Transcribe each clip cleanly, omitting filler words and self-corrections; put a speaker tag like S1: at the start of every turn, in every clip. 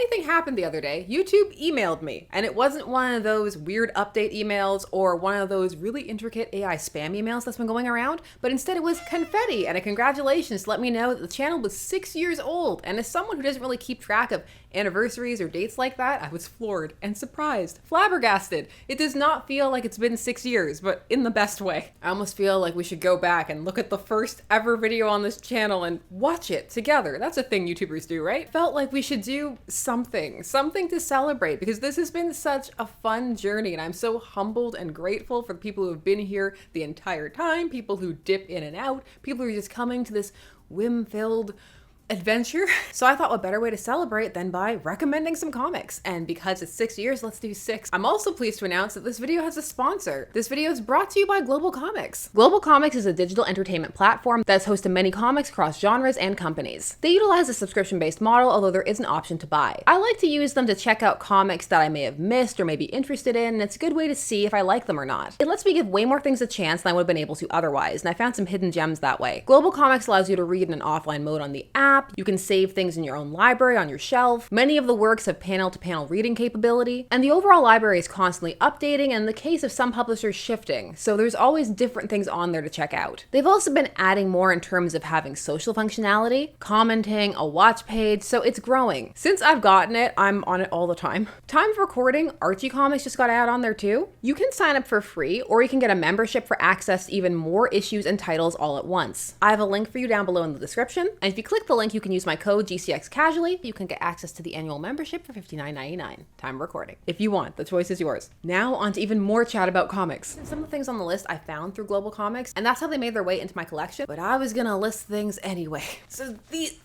S1: funny thing happened the other day. YouTube emailed me, and it wasn't one of those weird update emails or one of those really intricate AI spam emails that's been going around, but instead it was confetti and a congratulations to let me know that the channel was 6 years old. And as someone who doesn't really keep track of anniversaries or dates like that, I was floored and surprised, flabbergasted. It does not feel like it's been 6 years, but in the best way. I almost feel like we should go back and look at the first ever video on this channel and watch it together. That's a thing YouTubers do, right? Felt like we should do something to celebrate, because this has been such a fun journey, and I'm so humbled and grateful for the people who have been here the entire time, people who dip in and out, people who are just coming to this whim-filled adventure. So I thought what better way to celebrate than by recommending some comics. And because it's 6 years, let's do 6. I'm also pleased to announce that this video has a sponsor. This video is brought to you by GlobalComix. GlobalComix is a digital entertainment platform that's host to many comics across genres and companies. They utilize a subscription-based model, although there is an option to buy. I like to use them to check out comics that I may have missed or may be interested in, and it's a good way to see if I like them or not. It lets me give way more things a chance than I would have been able to otherwise, and I found some hidden gems that way. GlobalComix allows you to read in an offline mode on the app. You can save things in your own library on your shelf. Many of the works have panel-to-panel reading capability, and the overall library is constantly updating, and in the case of some publishers, shifting, so there's always different things on there to check out. They've also been adding more in terms of having social functionality, commenting, a watch page, so it's growing. Since I've gotten it, I'm on it all the time. Time of recording, Archie Comics just got out on there too. You can sign up for free, or you can get a membership for access to even more issues and titles all at once. I have a link for you down below in the description, and if you click the link, you can use my code GCXCasually. You can get access to the annual membership for $59.99. Time of recording. If you want, the choice is yours. Now on to even more chat about comics. Some of the things on the list I found through GlobalComix, and that's how they made their way into my collection, but I was gonna list things anyway. So these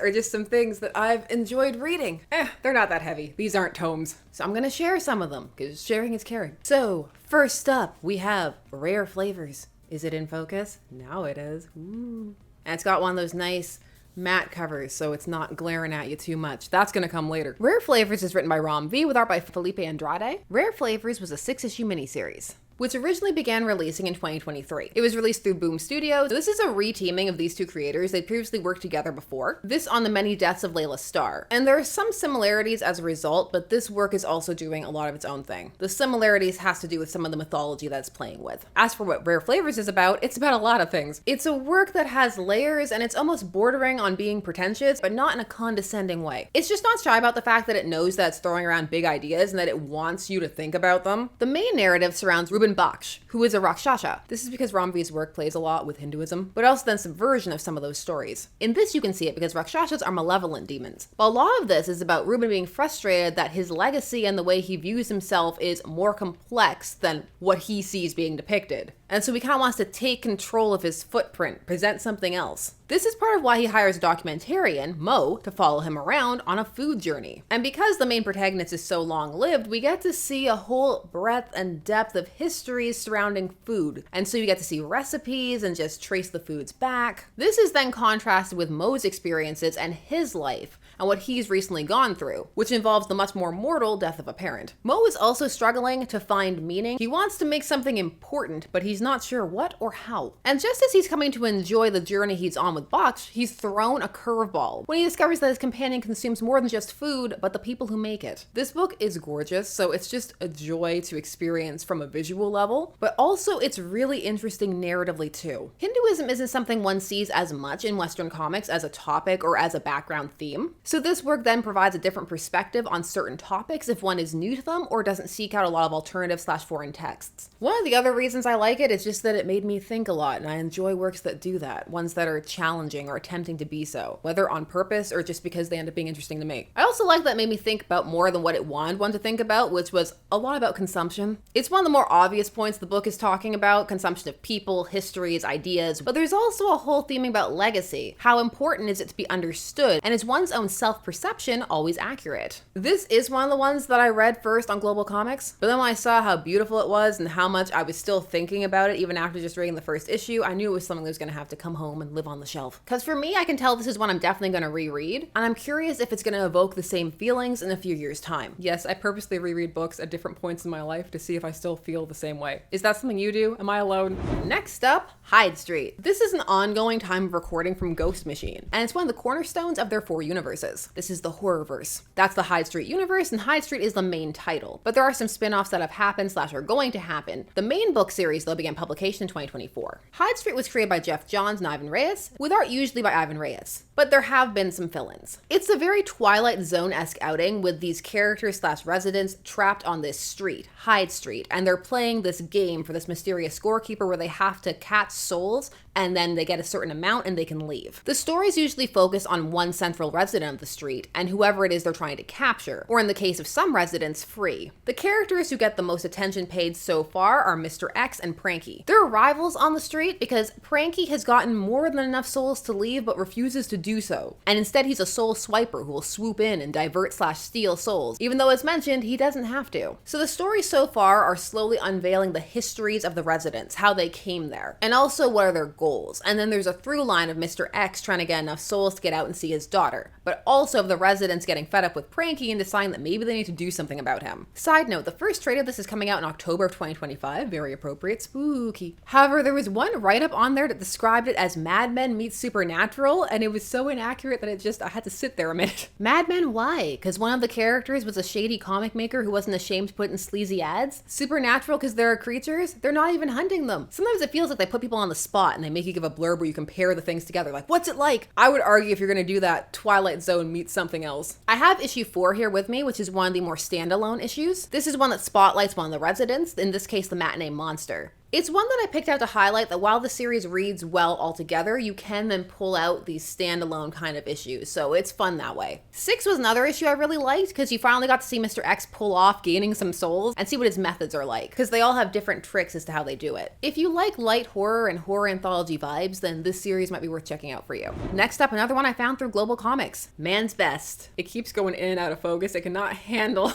S1: are just some things that I've enjoyed reading. They're not that heavy. These aren't tomes. So I'm gonna share some of them, because sharing is caring. So first up, we have Rare Flavours. Is it in focus? Now it is. Ooh. And it's got one of those nice matte covers, so it's not glaring at you too much. That's gonna come later. Rare Flavours is written by Rom V with art by Felipe Andrade. Rare Flavours was a 6-issue miniseries, which originally began releasing in 2023. It was released through Boom Studios. This is a re-teaming of these two creators. They'd previously worked together before. This on the many deaths of Layla Starr. And there are some similarities as a result, but this work is also doing a lot of its own thing. The similarities has to do with some of the mythology that it's playing with. As for what Rare Flavours is about, it's about a lot of things. It's a work that has layers, and it's almost bordering on being pretentious, but not in a condescending way. It's just not shy about the fact that it knows that it's throwing around big ideas and that it wants you to think about them. The main narrative surrounds Ruben Baksh, who is a Rakshasa. This is because Ramvi's work plays a lot with Hinduism, but also then subversion of some of those stories. In this you can see it because Rakshasas are malevolent demons. But a lot of this is about Ruben being frustrated that his legacy and the way he views himself is more complex than what he sees being depicted. And so he kind of wants to take control of his footprint, present something else. This is part of why he hires a documentarian, Mo, to follow him around on a food journey. And because the main protagonist is so long-lived, we get to see a whole breadth and depth of histories surrounding food. And so you get to see recipes and just trace the foods back. This is then contrasted with Mo's experiences and his life, and what he's recently gone through, which involves the much more mortal death of a parent. Mo is also struggling to find meaning. He wants to make something important, but he's not sure what or how. And just as he's coming to enjoy the journey he's on with Baksh, he's thrown a curveball when he discovers that his companion consumes more than just food, but the people who make it. This book is gorgeous, so it's just a joy to experience from a visual level, but also it's really interesting narratively too. Hinduism isn't something one sees as much in Western comics as a topic or as a background theme. So this work then provides a different perspective on certain topics if one is new to them or doesn't seek out a lot of alternative/foreign texts. One of the other reasons I like it is just that it made me think a lot, and I enjoy works that do that, ones that are challenging or attempting to be so, whether on purpose or just because they end up being interesting to me. I also like that it made me think about more than what it wanted one to think about, which was a lot about consumption. It's one of the more obvious points the book is talking about, consumption of people, histories, ideas, but there's also a whole theming about legacy. How important is it to be understood, and is one's own self-perception always accurate? This is one of the ones that I read first on GlobalComix, but then when I saw how beautiful it was and how much I was still thinking about it even after just reading the first issue, I knew it was something that was going to have to come home and live on the shelf. shelf. Because for me, I can tell this is one I'm definitely going to reread, and I'm curious if it's going to evoke the same feelings in a few years' time. Yes, I purposely reread books at different points in my life to see if I still feel the same way. Is that something you do? Am I alone? Next up, Hyde Street. This is an ongoing time of recording from Ghost Machine, and it's one of the cornerstones of their 4 universes. This is the Horrorverse. That's the Hyde Street universe, and Hyde Street is the main title. But there are some spin-offs that have happened / are going to happen. The main book series, though, began publication in 2024. Hyde Street was created by Jeff Johns and Ivan Reyes, with art usually by Ivan Reyes. But there have been some fill-ins. It's a very Twilight Zone-esque outing with these characters / residents trapped on this street, Hyde Street, and they're playing this game for this mysterious scorekeeper where they have to catch souls and then they get a certain amount and they can leave. The stories usually focus on one central resident of the street and whoever it is they're trying to capture, or in the case of some residents, free. The characters who get the most attention paid so far are Mr. X and Pranky. They're rivals on the street because Pranky has gotten more than enough souls to leave but refuses to do so, and instead he's a soul swiper who will swoop in and divert / steal souls, even though as mentioned, he doesn't have to. So the stories so far are slowly unveiling the histories of the residents, how they came there, and also what are their goals. And then there's a through line of Mr. X trying to get enough souls to get out and see his daughter, but also of the residents getting fed up with Pranky and deciding that maybe they need to do something about him. Side note, the first trade of this is coming out in October of 2025, very appropriate, spooky. However, there was one write-up on there that described it as Mad Men meets Supernatural, and it was so inaccurate that I had to sit there a minute. Mad Men, why? Because one of the characters was a shady comic maker who wasn't ashamed to put in sleazy ads? Supernatural because there are creatures? They're not even hunting them. Sometimes it feels like they put people on the spot and they make you give a blurb where you compare the things together. Like, what's it like? I would argue if you're going to do that, Twilight Zone meets something else. I have issue 4 here with me, which is one of the more standalone issues. This is one that spotlights one of the residents, in this case, the matinee monster. It's one that I picked out to highlight that while the series reads well altogether, you can then pull out these standalone kind of issues, so it's fun that way. 6 was another issue I really liked because you finally got to see Mr. X pull off gaining some souls and see what his methods are like, because they all have different tricks as to how they do it. If you like light horror and horror anthology vibes, then this series might be worth checking out for you. Next up, another one I found through GlobalComix, Man's Best. It keeps going in and out of focus. It cannot handle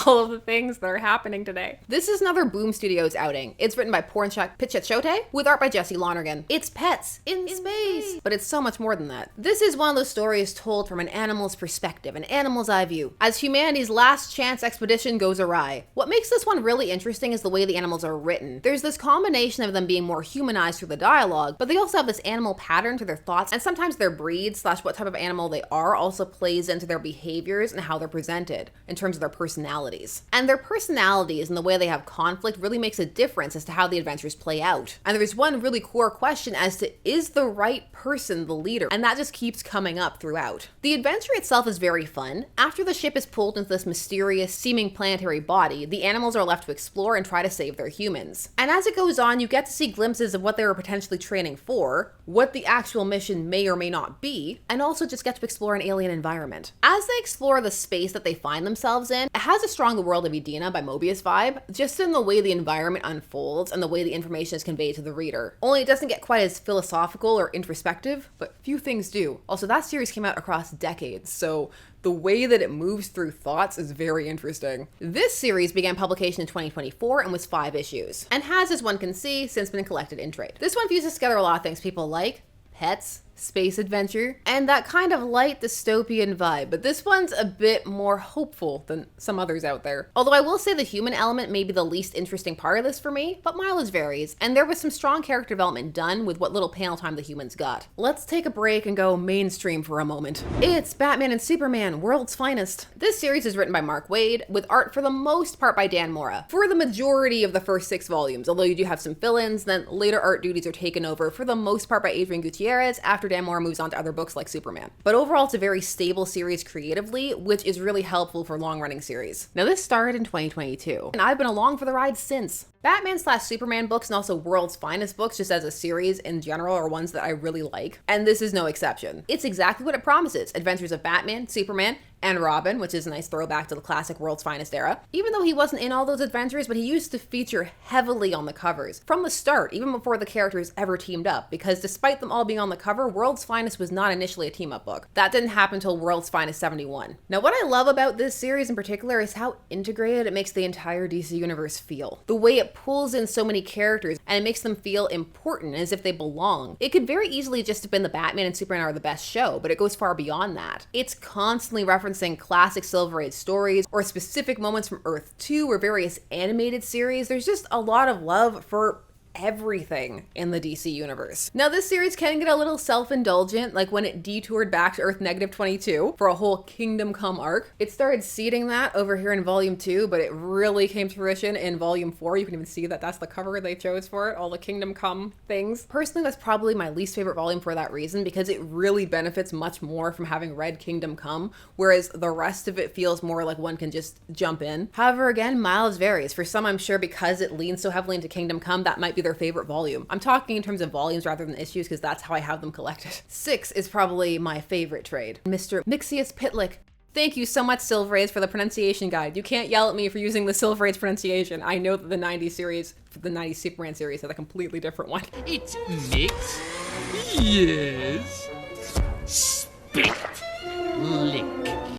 S1: all of the things that are happening today. This is another Boom Studios outing. It's written by Pornchak Pichachote with art by Jesse Lonergan. It's pets in space, but it's so much more than that. This is one of those stories told from an animal's perspective, an animal's eye view, as humanity's last chance expedition goes awry. What makes this one really interesting is the way the animals are written. There's this combination of them being more humanized through the dialogue, but they also have this animal pattern to their thoughts, and sometimes their breed / what type of animal they are also plays into their behaviors and how they're presented in terms of their personality. And their personalities and the way they have conflict really makes a difference as to how the adventures play out. And there's one really core question as to, is the right person the leader? And that just keeps coming up throughout. The adventure itself is very fun. After the ship is pulled into this mysterious seeming planetary body, the animals are left to explore and try to save their humans. And as it goes on, you get to see glimpses of what they were potentially training for, what the actual mission may or may not be, and also just get to explore an alien environment. As they explore the space that they find themselves in, it has a strong The World of Edina by Mobius vibe, just in the way the environment unfolds and the way the information is conveyed to the reader. Only it doesn't get quite as philosophical or introspective, but few things do. Also, that series came out across decades, so the way that it moves through thoughts is very interesting. This series began publication in 2024 and was 5 issues, and has, as one can see, since been collected in trade. This one fuses together a lot of things people like: pets, space adventure, and that kind of light dystopian vibe, but this one's a bit more hopeful than some others out there. Although I will say the human element may be the least interesting part of this for me, but mileage varies, and there was some strong character development done with what little panel time the humans got. Let's take a break and go mainstream for a moment. It's Batman and Superman, World's Finest. This series is written by Mark Waid, with art for the most part by Dan Mora, for the majority of the first 6 volumes, although you do have some fill-ins, then later art duties are taken over for the most part by Adrian Gutierrez after Dan Mora moves on to other books like Superman. But overall, it's a very stable series creatively, which is really helpful for long-running series. Now, this started in 2022, and I've been along for the ride since. Batman / Superman books and also World's Finest books, just as a series in general, are ones that I really like, and this is no exception. It's exactly what it promises: adventures of Batman, Superman, and Robin, which is a nice throwback to the classic World's Finest era. Even though he wasn't in all those adventures, but he used to feature heavily on the covers from the start, even before the characters ever teamed up, because despite them all being on the cover, World's Finest was not initially a team-up book. That didn't happen until World's Finest 71. Now, what I love about this series in particular is how integrated it makes the entire DC universe feel. The way it pulls in so many characters and it makes them feel important as if they belong. It could very easily just have been the Batman and Superman are the best show, but it goes far beyond that. It's constantly referencing classic Silver Age stories or specific moments from Earth 2 or various animated series. There's just a lot of love for everything in the DC universe. Now, this series can get a little self-indulgent, like when it detoured back to Earth -22 for a whole Kingdom Come arc. It started seeding that over here in Volume 2, but it really came to fruition in Volume 4. You can even see that that's the cover they chose for it, all the Kingdom Come things. Personally, that's probably my least favorite volume for that reason, because it really benefits much more from having read Kingdom Come, whereas the rest of it feels more like one can just jump in. However, again, mileage varies. For some, I'm sure because it leans so heavily into Kingdom Come, that might be their favorite volume. I'm talking in terms of volumes rather than issues because that's how I have them collected. 6 is probably my favorite trade. Mr. Mixius Pitlick. Thank you so much, Silver Age, for the pronunciation guide. You can't yell at me for using the Silver Age pronunciation. I know that the 90s series, the 90s Superman series, had a completely different one.
S2: It's Mix. Yes. Spit. Lick.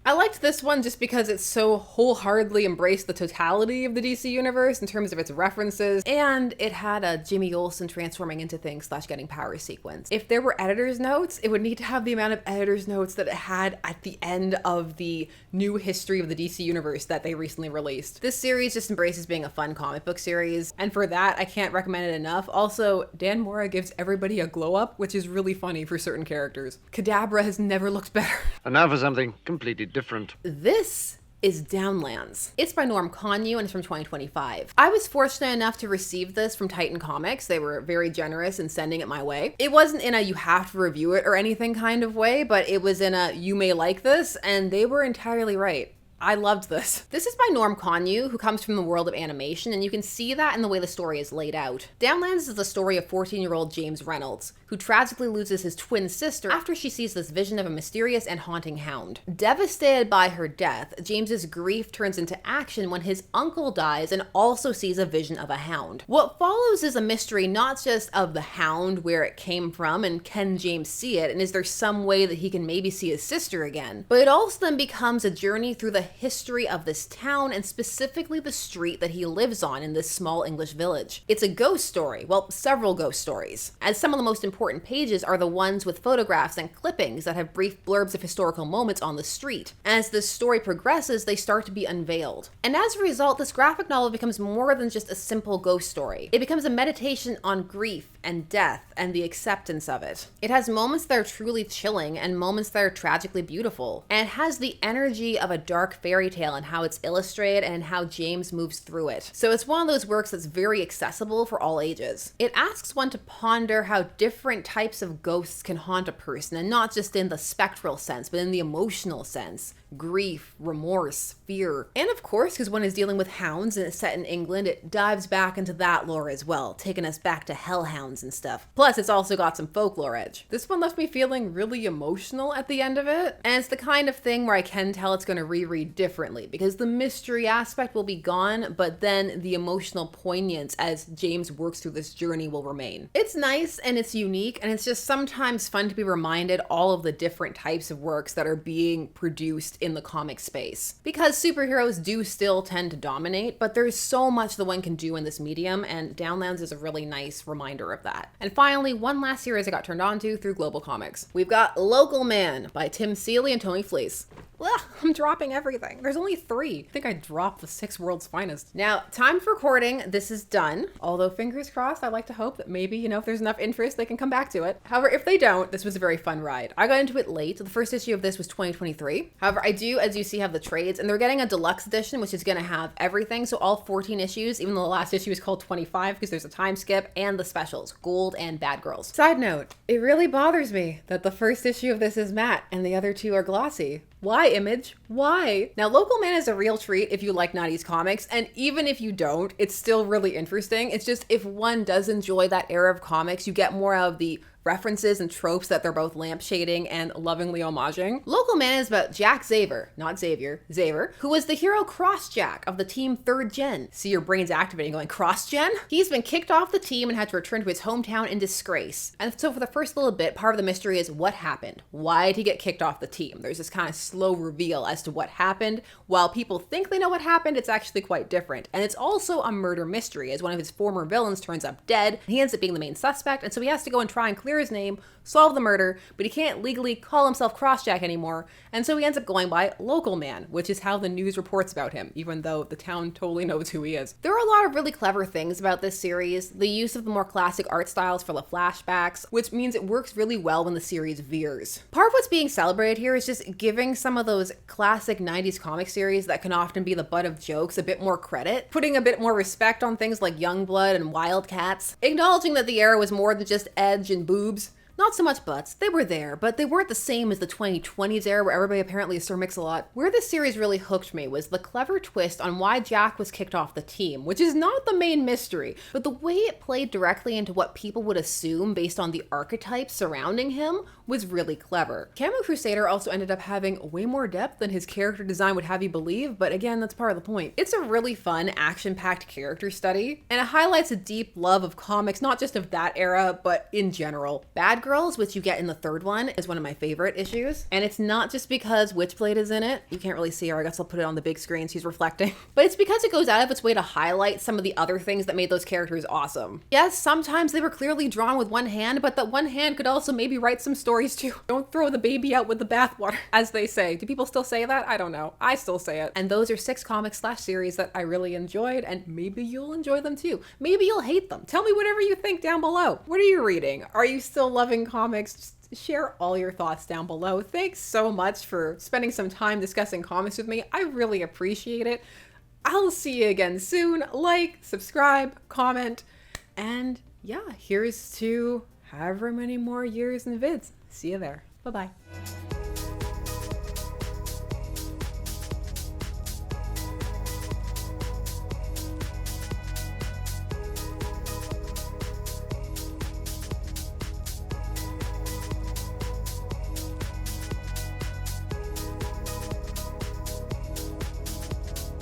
S1: I liked this one just because it so wholeheartedly embraced the totality of the DC universe in terms of its references, and it had a Jimmy Olsen transforming into things / getting powers sequence. If there were editor's notes, it would need to have the amount of editor's notes that it had at the end of the new history of the DC universe that they recently released. This series just embraces being a fun comic book series, and for that, I can't recommend it enough. Also, Dan Mora gives everybody a glow up, which is really funny for certain characters. Kadabra has never looked better.
S3: And now for something completely different.
S1: This is Downlands. It's by Norm Conyu and it's from 2025. I was fortunate enough to receive this from Titan Comics. They were very generous in sending it my way. It wasn't in a you have to review it or anything kind of way, but it was in a you may like this, and they were entirely right. I loved this. This is by Norm Conyu, who comes from the world of animation, and you can see that in the way the story is laid out. Downlands is the story of 14-year-old James Reynolds, who tragically loses his twin sister after she sees this vision of a mysterious and haunting hound. Devastated by her death, James's grief turns into action when his uncle dies and also sees a vision of a hound. What follows is a mystery not just of the hound, where it came from, and can James see it, and is there some way that he can maybe see his sister again, but it also then becomes a journey through the history of this town and specifically the street that he lives on in this small English village. It's a ghost story, well, several ghost stories, as some of the most important pages are the ones with photographs and clippings that have brief blurbs of historical moments on the street. As the story progresses, they start to be unveiled. And as a result, this graphic novel becomes more than just a simple ghost story. It becomes a meditation on grief and death and the acceptance of it. It has moments that are truly chilling and moments that are tragically beautiful. And it has the energy of a dark fairy tale and how it's illustrated and how James moves through it. So it's one of those works that's very accessible for all ages. It asks one to ponder how different types of ghosts can haunt a person, and not just in the spectral sense, but in the emotional sense. Grief, remorse, fear. And of course, because one is dealing with hounds and it's set in England, it dives back into that lore as well, taking us back to hellhounds and stuff. Plus, it's also got some folklore edge. This one left me feeling really emotional at the end of it, and it's the kind of thing where I can tell it's going to reread differently, because the mystery aspect will be gone, but then the emotional poignance as James works through this journey will remain. It's nice and it's unique, and it's just sometimes fun to be reminded all of the different types of works that are being produced in the comic space. Because superheroes do still tend to dominate, but there's so much that one can do in this medium, and Downlands is a really nice reminder of that. And finally, one last series I got turned on to through GlobalComix. We've got Local Man by Tim Seeley and Tony Fleece. Ugh, I'm dropping everything. There's only 3. I think I dropped the 6 World's Finest. Now, time for recording. This is done. Although, fingers crossed, I like to hope that maybe, if there's enough interest, they can come back to it. However, if they don't, this was a very fun ride. I got into it late. The first issue of this was 2023. However, I do, as you see, have the trades, and they're getting a deluxe edition, which is going to have everything. So all 14 issues, even though the last issue is called 25 because there's a time skip, and the specials, Gold and Bad Girls. Side note, it really bothers me that the first issue of this is matte and the other 2 are glossy. Why, Image? Why? Now, Local Man is a real treat if you like 90s comics, and even if you don't, it's still really interesting. It's just if one does enjoy that era of comics, you get more out of the references and tropes that they're both lampshading and lovingly homaging. Local Man is about Jack Xaver, not Xavier, Xaver, who was the hero Cross-Jack of the team 3rd Gen. See your brains activating going, Cross-Gen? He's been kicked off the team and had to return to his hometown in disgrace. And so for the first little bit, part of the mystery is what happened? Why did he get kicked off the team? There's this kind of slow reveal as to what happened. While people think they know what happened, it's actually quite different. And it's also a murder mystery, as one of his former villains turns up dead. He ends up being the main suspect, and so he has to go and try and clear his name, solve the murder, but he can't legally call himself Cross-Jack anymore, and so he ends up going by Local Man, which is how the news reports about him, even though the town totally knows who he is. There are a lot of really clever things about this series. The use of the more classic art styles for the flashbacks, which means it works really well when the series veers. Part of what's being celebrated here is just giving some of those classic 90s comic series that can often be the butt of jokes a bit more credit, putting a bit more respect on things like Youngblood and Wildcats, acknowledging that the era was more than just edge and boobs. Not so much butts, they were there, but they weren't the same as the 2020s era where everybody apparently is Sir Mix-a-Lot. Where this series really hooked me was the clever twist on why Jack was kicked off the team, which is not the main mystery, but the way it played directly into what people would assume based on the archetypes surrounding him was really clever. Camo Crusader also ended up having way more depth than his character design would have you believe, but again, that's part of the point. It's a really fun, action-packed character study, and it highlights a deep love of comics, not just of that era, but in general. Bad Girls, which you get in the 3rd one, is one of my favorite issues. And it's not just because Witchblade is in it. You can't really see her. I guess I'll put it on the big screen. She's reflecting. But it's because it goes out of its way to highlight some of the other things that made those characters awesome. Yes, sometimes they were clearly drawn with one hand, but that one hand could also maybe write some stories too. Don't throw the baby out with the bathwater, as they say. Do people still say that? I don't know. I still say it. And those are 6 comics/series that I really enjoyed, and maybe you'll enjoy them too. Maybe you'll hate them. Tell me whatever you think down below. What are you reading? Are you still loving comics? Just share all your thoughts down below. Thanks so much for spending some time discussing comics with me. I really appreciate it. I'll see you again soon. Like, subscribe, comment, and yeah, here's to however many more years and vids. See you there. Bye-bye.